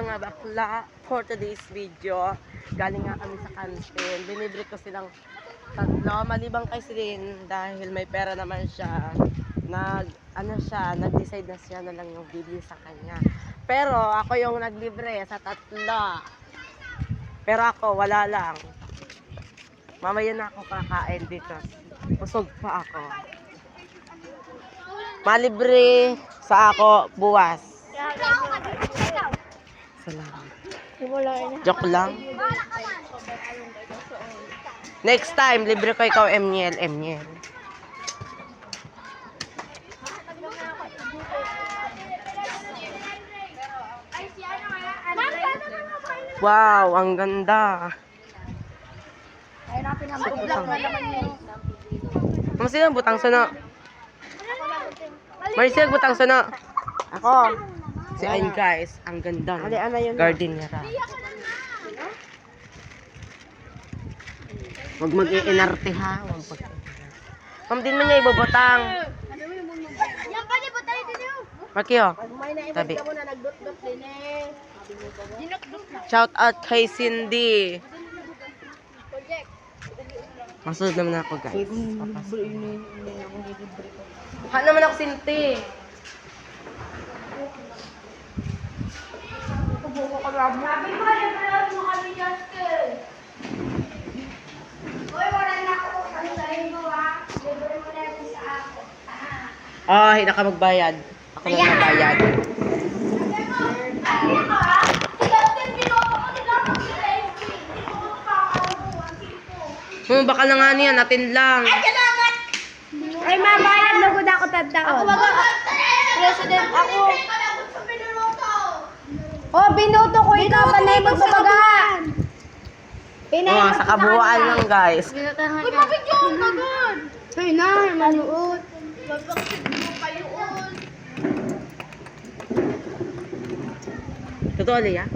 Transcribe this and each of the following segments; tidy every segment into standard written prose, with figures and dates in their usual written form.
mga bakla for today's video. Galing nga kami sa kantin. Binibre ko silang tatlo. Malibang kay Celine dahil may pera naman siya. Nag-decide na siya na lang yung bibili sa kanya. Pero ako yung naglibre sa tatlo. Pero ako, wala lang. Mamaya na ako kakain dito. Busog pa ako. Malibre sa ako buwas. Salamat. Joke lang. Next time, libre ko ikaw, Emniel. Wow, ang ganda. Sino ang butang suno? Maricel, butang suno. Ako. Si Ayn, guys. Ang ganda ng garden niya. Huwag mag-iinarte ha. Ma'am, din mo niya ibubutang. Markio. Tabi. Shout out kay Cindy. Masunod naman ako, guys. Ha naman ako, Cindy. Sabi ko, naglalaro mo kami, Justin. Uy, wala na ako. Ano sabihin mo, ha? Libre mo na yan sa ako. Ay, naka magbayad. Ako na magbayad. Ano ka, ha? Si Justin, binoto ko nila ako sila. Hindi ko makakalabuan dito. Baka na nga niya, natin lang. Ay, salamat! Ay, mabayad na ko na ako tataon. Ako President, ako. Oh, binuto ko ikaw ba na ibang sabagahan? Oh, sa kabuuan lang, guys. Uy, bakit yun? Agad! Ay na, manuot. Bakit mo kayo on? Totoo, Leah?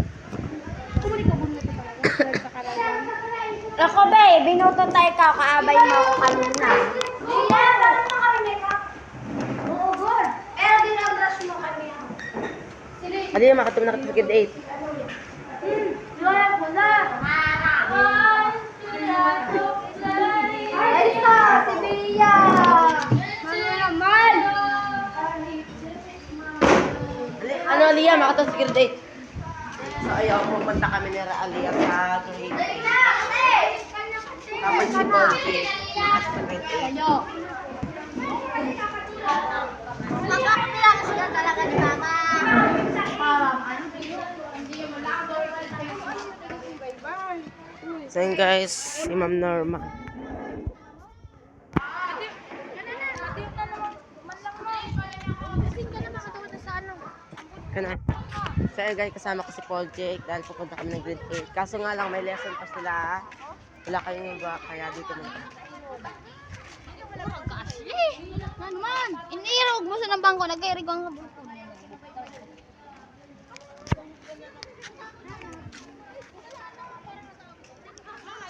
Ako ba binuto tayo ka, kaabay mo ako kanina. Liya, bakit mo kami make-up? Oo, good. Dinabrush mo kami. Ano yung makatum na katigid 8? Wala. Ay, si Bia. Mano naman. Ano, Leah? Makatum sa grade 8. So, ayaw, pupunta kami ni Raalia sa grade 8. Tapos si Polly. Sa grade 8. Magkakapila kasi na talaga ni Mama. So yun, guys, si Ma'am Norma. Kana. So yun, guys, kasama ko si Paul Jake dahil pupunta kami ng grade 8. Kaso nga lang, may lesson pa sila. Wala kayong iba, kaya dito na. Man, inirog mo sa ng bangko, nag-irig ang habulpon.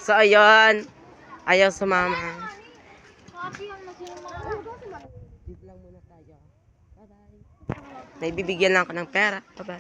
So ayun, ayaw sumama. Dito lang muna tayo. Bye-bye. May bibigyan lang ako ng pera. Bye-bye.